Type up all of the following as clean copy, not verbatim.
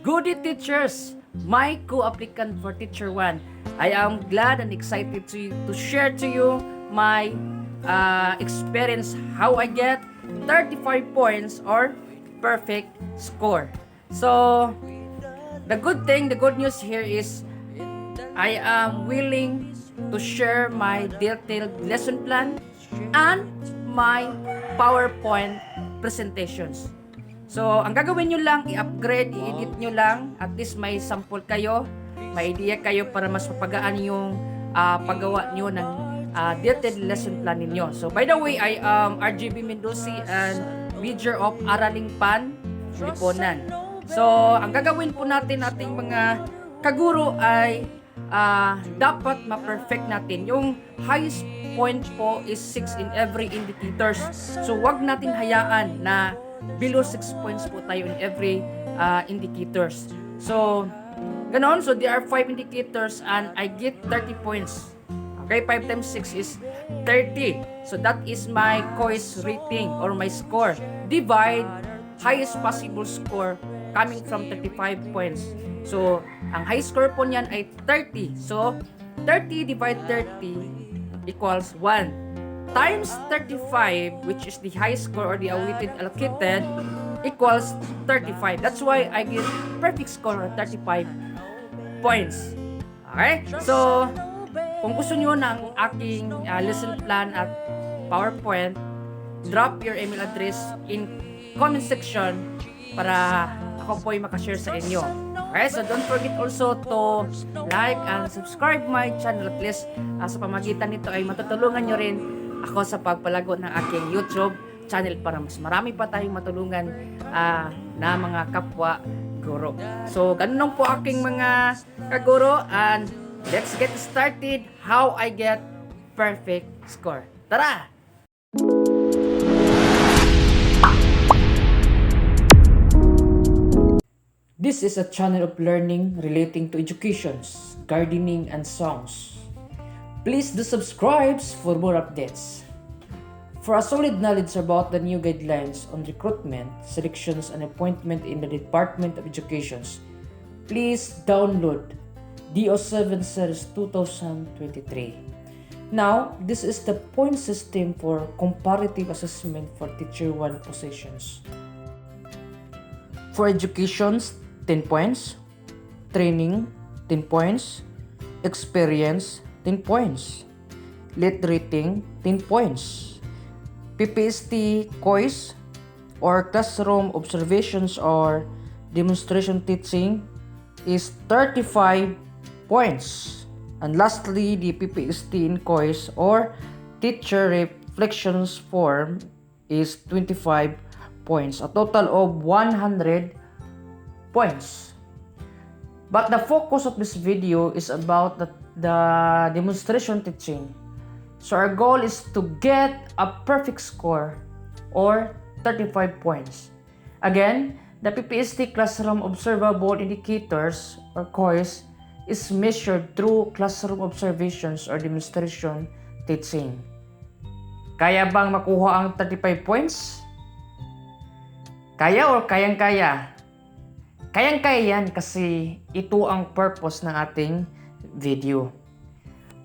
Goody teachers, my co-applicant for Teacher 1. I am glad and excited to share to you my experience how I get 35 points or perfect score. So, the good news here is I am willing to share my detailed lesson plan and my PowerPoint presentations. So, ang gagawin nyo lang, i-upgrade, i-edit nyo lang, at least may sample kayo, may idea kayo para mas mapagaan yung paggawa nyo ng detailed lesson plan ninyo. So, by the way, I am RGB Mendoza and Major of Araling Pan, Liponan. So, ang gagawin po natin ating mga kaguro ay dapat ma-perfect natin. Yung highest point po is 6 in every indicators. So, wag natin hayaan na below 6 points po tayo in every indicators. So, ganon. So, there are 5 indicators and I get 30 points. Okay, 5 times 6 is 30. So, that is my quiz rating or my score. Divide highest possible score coming from 35 points. So, ang high score po niyan ay 30. So, 30 divide 30 equals 1. Times 35, which is the high score or the awaited allocated, equals 35. That's why I get perfect score of 35 points. Okay? So, kung gusto nyo ng aking lesson plan at PowerPoint, drop your email address in comment section para ako po ay makashare sa inyo. Okay? So, don't forget also to like and subscribe my channel. At least, sa pamagitan nito ay matutulungan nyo rin ako sa pagpalago ng aking YouTube channel para mas marami pa tayong matulungan na mga kapwa guro. So, ganun lang po aking mga kaguro and let's get started how I get perfect score. Tara! This is a channel of learning relating to educations, gardening, and songs. Please do subscribe for more updates. For a solid knowledge about the new guidelines on recruitment, selections, and appointment in the Department of Education, please download DO7 Series 2023. Now, this is the point system for comparative assessment for Teacher 1 positions. For educations, 10 points. Training, 10 points. Experience, 10 points. Lit rating, 10 points. PPST quiz or classroom observations or demonstration teaching is 35 points. And lastly, the PPST in quiz or teacher reflections form is 25 points. A total of 100 points. But the focus of this video is about the demonstration teaching. So our goal is to get a perfect score or 35 points. Again, the PPST classroom observable indicators or quiz is measured through classroom observations or demonstration teaching. Kaya bang makuha ang 35 points? Kaya or kayang-kaya? Kayang-kaya yan kasi ito ang purpose ng ating video.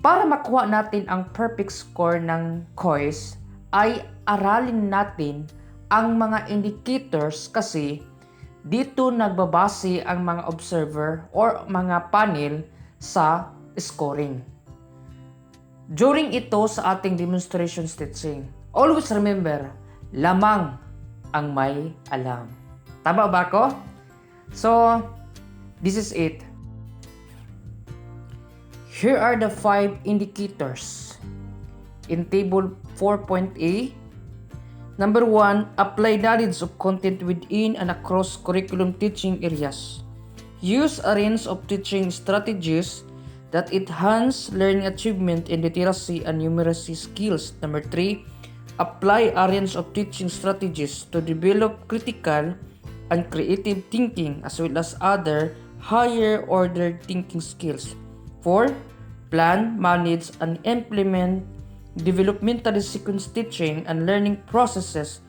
Para makuha natin ang perfect score ng quiz, ay aralin natin ang mga indicators kasi dito nagbabase ang mga observer or mga panel sa scoring. During ito sa ating demonstration teaching, always remember, lamang ang may alam. Tama ba ako? So, this is it. Here are the 5 indicators. In table 4.A, number 1, apply knowledge of content within and across curriculum teaching areas. Use a range of teaching strategies that enhance learning achievement in literacy and numeracy skills. Number 3, apply a range of teaching strategies to develop critical and creative thinking as well as other higher order thinking skills. 4, plan, manage, and implement developmental sequence teaching and learning processes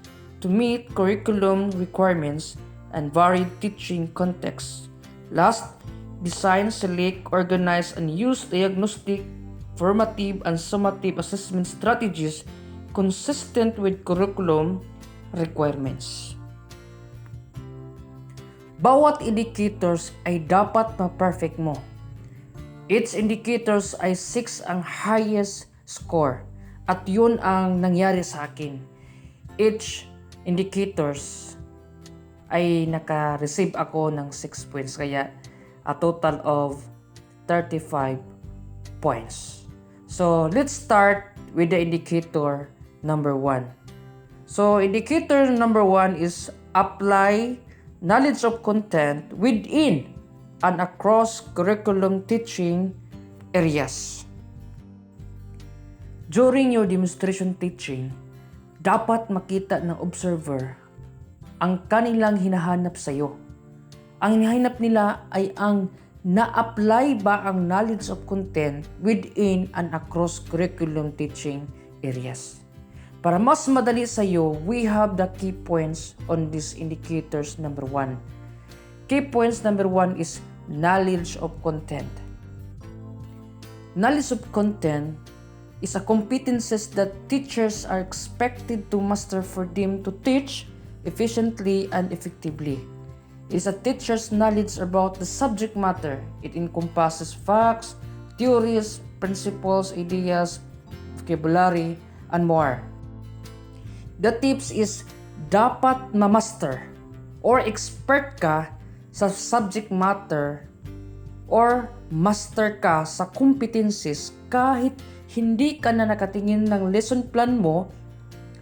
to meet curriculum requirements and varied teaching contexts. Last, design, select, organize, and use diagnostic, formative, and summative assessment strategies consistent with curriculum requirements. Bawat indicators ay dapat ma-perfect mo. Each indicators ay 6 ang highest score at yun ang nangyari sa akin. Each indicators ay naka-receive ako ng 6 points kaya a total of 35 points. So let's start with the indicator number 1. So indicator number 1 is apply knowledge of content within and across curriculum teaching areas. During your demonstration teaching, dapat makita ng observer ang kanilang hinahanap sa iyo. Ang hinahanap nila ay ang na-apply ba ang knowledge of content within and across curriculum teaching areas. Para mas madali sa iyo, we have the key points on these indicators number 1. Key points number 1 is knowledge of content. Knowledge of content is a competencies that teachers are expected to master for them to teach efficiently and effectively. It is a teacher's knowledge about the subject matter. It encompasses facts, theories, principles, ideas, vocabulary, and more. The tips is dapat ma-master or expert ka sa subject matter or master ka sa competencies kahit hindi ka na nakatingin ng lesson plan mo,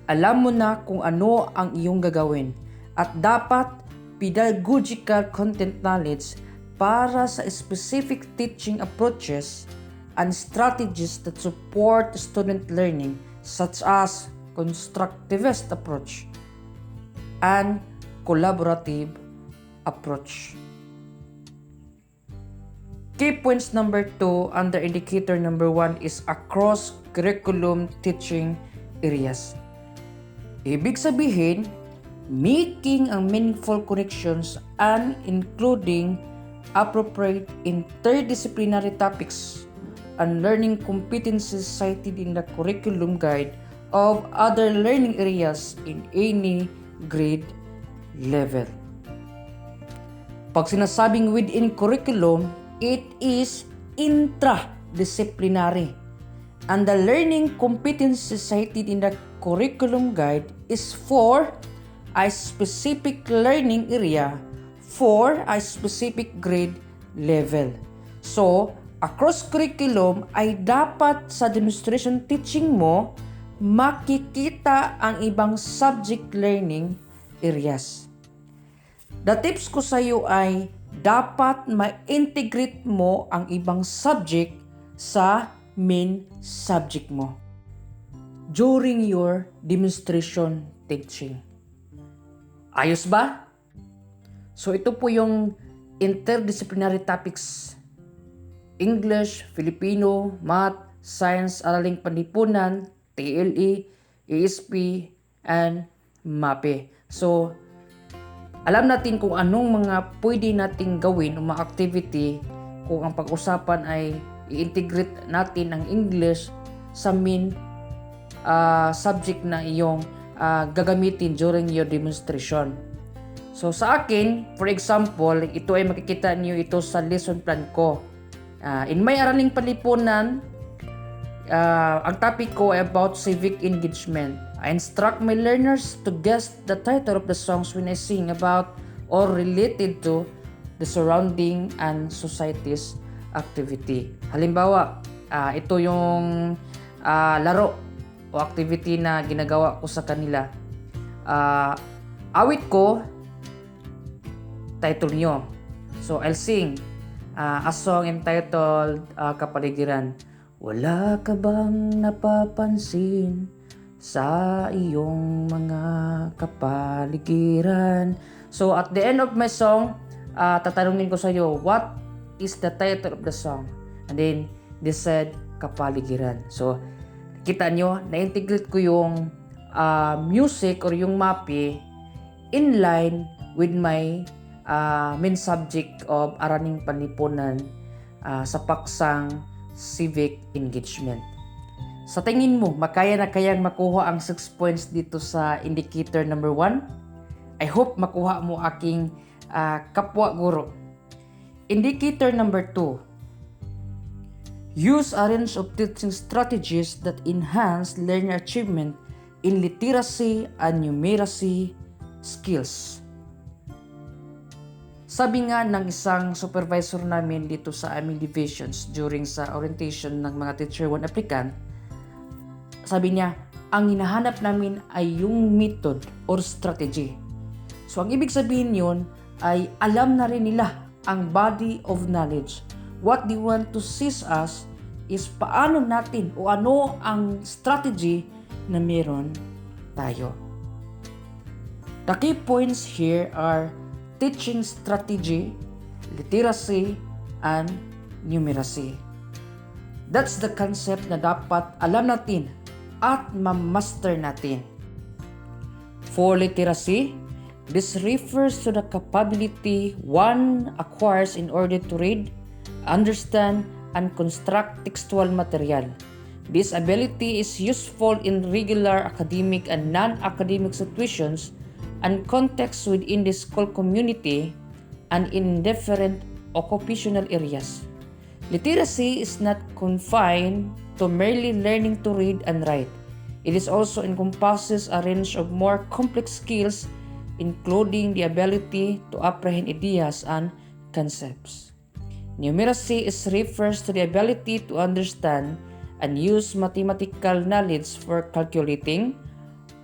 alam mo na kung ano ang iyong gagawin at dapat pedagogical content knowledge para sa specific teaching approaches and strategies that support student learning such as constructivist approach and collaborative approach. Key points number 2 under indicator number 1 is across curriculum teaching areas. Ibig sabihin, making ang meaningful connections and including appropriate interdisciplinary topics and learning competencies cited in the curriculum guide of other learning areas in any grade level. Pag sinasabing within curriculum, it is intradisciplinary. And the learning competencies cited in the curriculum guide is for a specific learning area for a specific grade level. So, across curriculum ay dapat sa demonstration teaching mo makikita ang ibang subject learning areas. The tips ko sa iyo ay dapat ma-integrate mo ang ibang subject sa main subject mo during your demonstration teaching. Ayos ba? So ito po yung interdisciplinary topics: English, Filipino, Math, Science, Araling Panlipunan, TLE, ESP, and MAPE. So, alam natin kung anong mga pwede nating gawin o mga activity kung ang pag-usapan ay i-integrate natin ang English sa main subject na iyong gagamitin during your demonstration. So, sa akin, for example, ito ay makikita niyo ito sa lesson plan ko. In my Araling Panlipunan, ang topic ko ay about civic engagement. I instruct my learners to guess the title of the songs when I sing about or related to the surrounding and society's activity. Halimbawa, ito yung laro o activity na ginagawa ko sa kanila. Awit ko, title nyo. So, I'll sing a song entitled Kapaligiran. Wala ka bang napapansin sa iyong mga kapaligiran? So, at the end of my song, tatanungin ko sa iyo, what is the title of the song? And then, they said, Kapaligiran. So, kita nyo, na-integrate ko yung music or yung MAPE in line with my main subject of Araning Panlipunan sa paksang civic engagement. Sa tingin mo, makaya na kayang makuha ang 6 points dito sa indicator number 1? I hope makuha mo aking kapwa guro. Indicator number 2. Use a range of teaching strategies that enhance learner achievement in literacy and numeracy skills. Sabi nga ng isang supervisor namin dito sa aming divisions during sa orientation ng mga teacher 1 applicant, sabi niya, ang hinahanap namin ay yung method or strategy. So ang ibig sabihin yun ay alam na rin nila ang body of knowledge. What they want to teach us is paano natin o ano ang strategy na meron tayo. The key points here are teaching strategy, literacy, and numeracy. That's the concept na dapat alam natin at ma-master natin. For literacy, this refers to the capability one acquires in order to read, understand, and construct textual material. This ability is useful in regular academic and non-academic situations and contexts within the school community and in different occupational areas. Literacy is not confined to merely learning to read and write. It is also encompasses a range of more complex skills, including the ability to apprehend ideas and concepts. Numeracy refers to the ability to understand and use mathematical knowledge for calculating,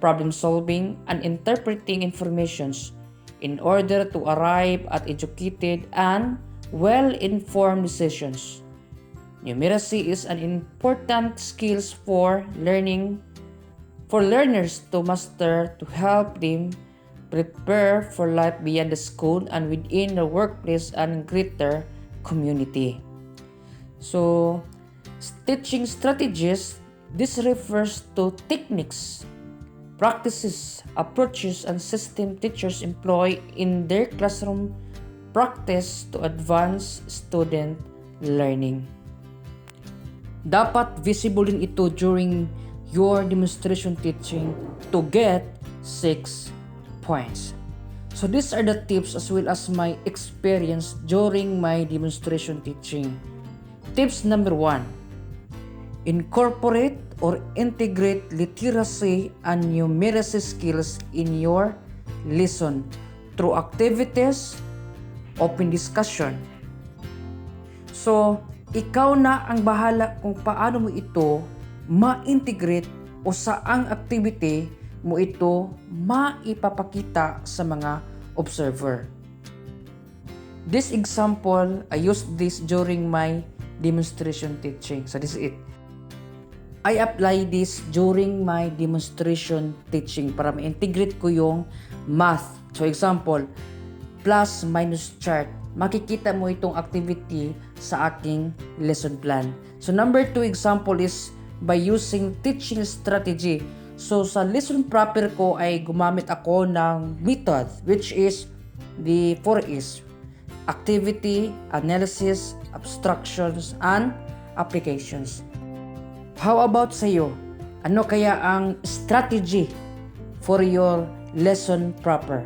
problem solving, and interpreting informations in order to arrive at educated and well-informed decisions. Numeracy is an important skill for learners to master to help them prepare for life beyond the school and within the workplace and greater community. So, teaching strategies, this refers to techniques, practices, approaches, and system teachers employ in their classroom practice to advance student learning. Dapat visible din ito during your demonstration teaching to get 6 points. So these are the tips as well as my experience during my demonstration teaching. Tips number 1. Incorporate or integrate literacy and numeracy skills in your lesson through activities, open discussion. So, ikaw na ang bahala kung paano mo ito ma-integrate o saang activity mo ito maipapakita sa mga observer. This example, I used this during my demonstration teaching. So this is it. I apply this during my demonstration teaching para ma-integrate ko yung math. So example, plus minus chart. Makikita mo itong activity sa aking lesson plan. So number 2 example is by using teaching strategy. So sa lesson proper ko ay gumamit ako ng method which is the 4E's. Activity, analysis, abstractions, and applications. How about sa iyo? Ano kaya ang strategy for your lesson proper?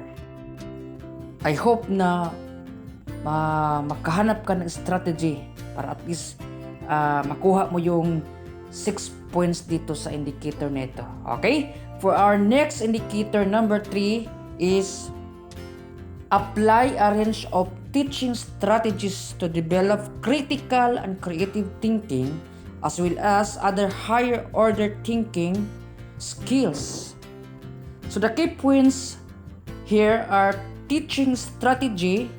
I hope na makahanap ka ng strategy para at least makuha mo yung 6 points dito sa indicator nito. Okay? For our next indicator, number 3 is apply a range of teaching strategies to develop critical and creative thinking as well as other higher order thinking skills. So the key points here are teaching strategy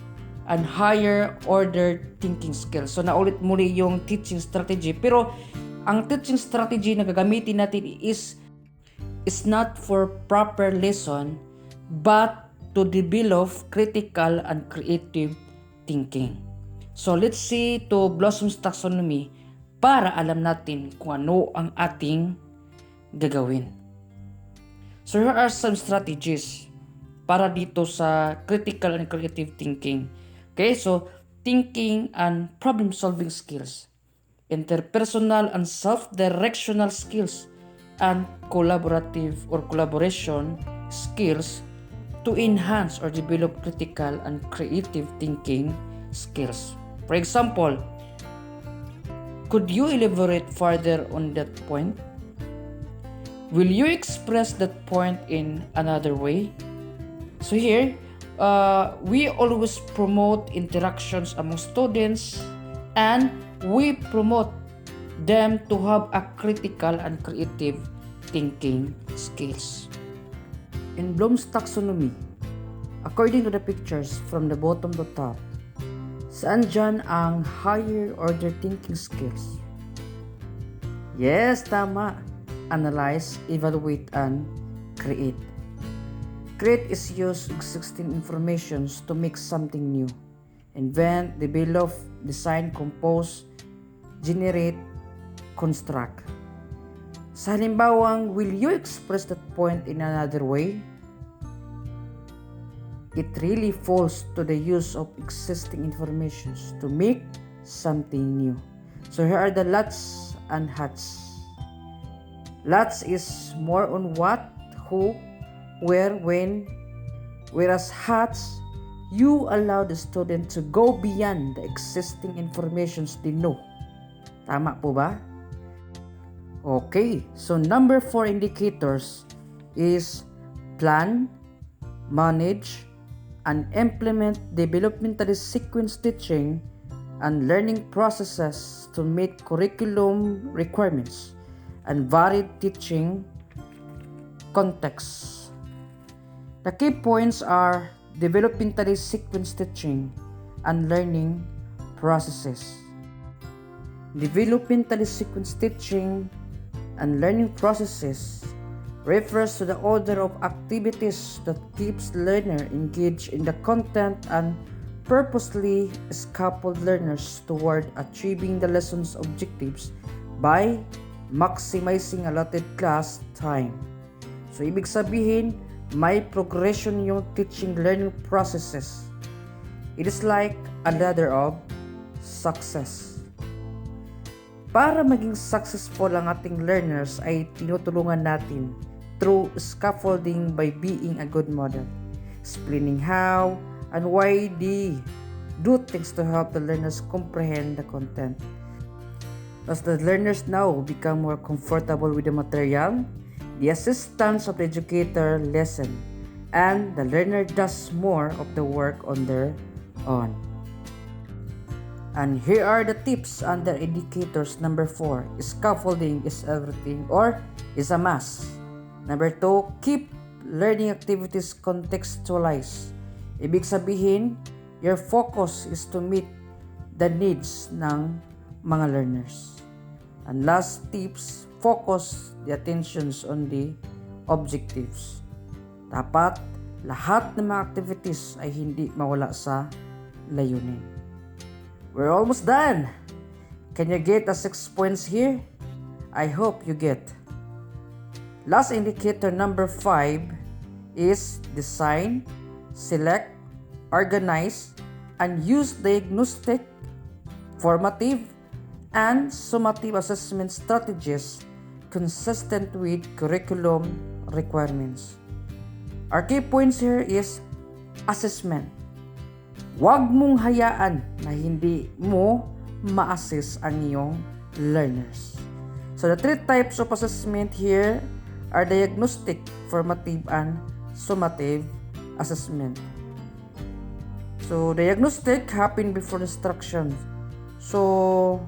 and higher order thinking skills. So naulit muli yung teaching strategy, pero ang teaching strategy na gagamitin natin is not for proper lesson but to develop critical and creative thinking. So let's see to Blossom's taxonomy para alam natin kung ano ang ating gagawin. So here are some strategies para dito sa critical and creative thinking. Okay, so thinking and problem solving skills, interpersonal and self-directional skills, and collaborative or collaboration skills to enhance or develop critical and creative thinking skills. For example, could you elaborate further on that point? Will you express that point in another way? So here, we always promote interactions among students, and we promote them to have a critical and creative thinking skills. In Bloom's taxonomy, according to the pictures from the bottom to top, saan dyan ang higher order thinking skills? Yes, tama. Analyze, evaluate, and create. Create is use existing informations to make something new. Invent, develop, design, compose, generate, construct. Sa halimbawang, will you express that point in another way? It really falls to the use of existing informations to make something new. So here are the lots and hats. Lots is more on what, who, where, when, whereas hats, you allow the student to go beyond the existing informations they know. Tama po ba? Okay, so number 4 indicators is plan, manage, and implement developmentally sequence teaching and learning processes to meet curriculum requirements and varied teaching contexts. The key points are developmentally sequence teaching and learning processes. Developmentally sequence teaching and learning processes refers to the order of activities that keeps learner engaged in the content and purposely scaffold learners toward achieving the lesson's objectives by maximizing allotted class time. So, ibig sabihin, may progression yung teaching learning processes. It is like a ladder of success. Para maging successful ang ating learners ay tinutulungan natin through scaffolding by being a good model, explaining how and why they do things to help the learners comprehend the content. As the learners now become more comfortable with the material, the assistance of the educator lessens, and the learner does more of the work on their own. And here are the tips under indicators. Number 4, scaffolding is everything or is a must. Number 2, keep learning activities contextualized. Ibig sabihin, your focus is to meet the needs ng mga learners. And last tips, focus the attentions on the objectives. Dapat lahat ng mga activities ay hindi mawala sa layunin. We're almost done. Can you get the 6 points here? I hope you get. Last indicator number 5 is design, select, organize, and use diagnostic, formative, and summative assessment strategies consistent with curriculum requirements. Our key points here is assessment. Huwag mong hayaan na hindi mo ma-assess ang iyong learners. So the 3 types of assessment here are diagnostic, formative, and summative assessment. So diagnostic happen before instruction. So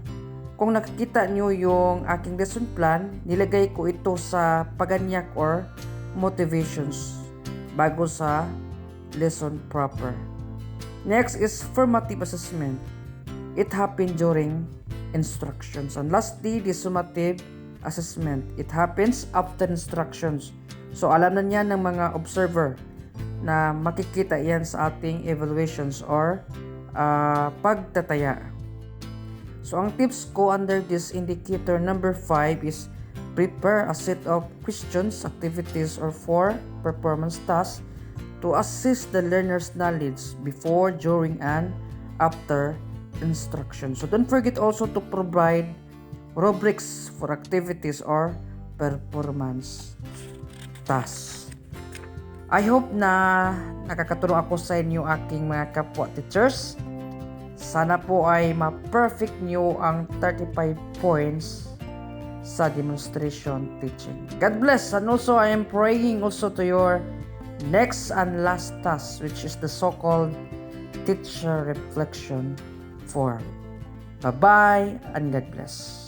kung nakikita nyo yung aking lesson plan, nilagay ko ito sa paganyak or motivations bago sa lesson proper. Next is formative assessment. It happened during instructions. And lastly, the summative assessment. It happens after instructions. So alam na niya ng mga observer na makikita yan sa ating evaluations or pagtataya. So ang tips ko under this indicator number 5 is prepare a set of questions, activities, or 4 performance tasks to assist the learner's knowledge before, during, and after instruction. So don't forget also to provide rubrics for activities or performance tasks. I hope na nakakatulong ako sa inyo aking mga kapwa teachers. Sana po ay ma-perfect nyo ang 35 points sa demonstration teaching. God bless, and also I am praying also to your next and last task, which is the so-called teacher reflection form. Bye-bye and God bless.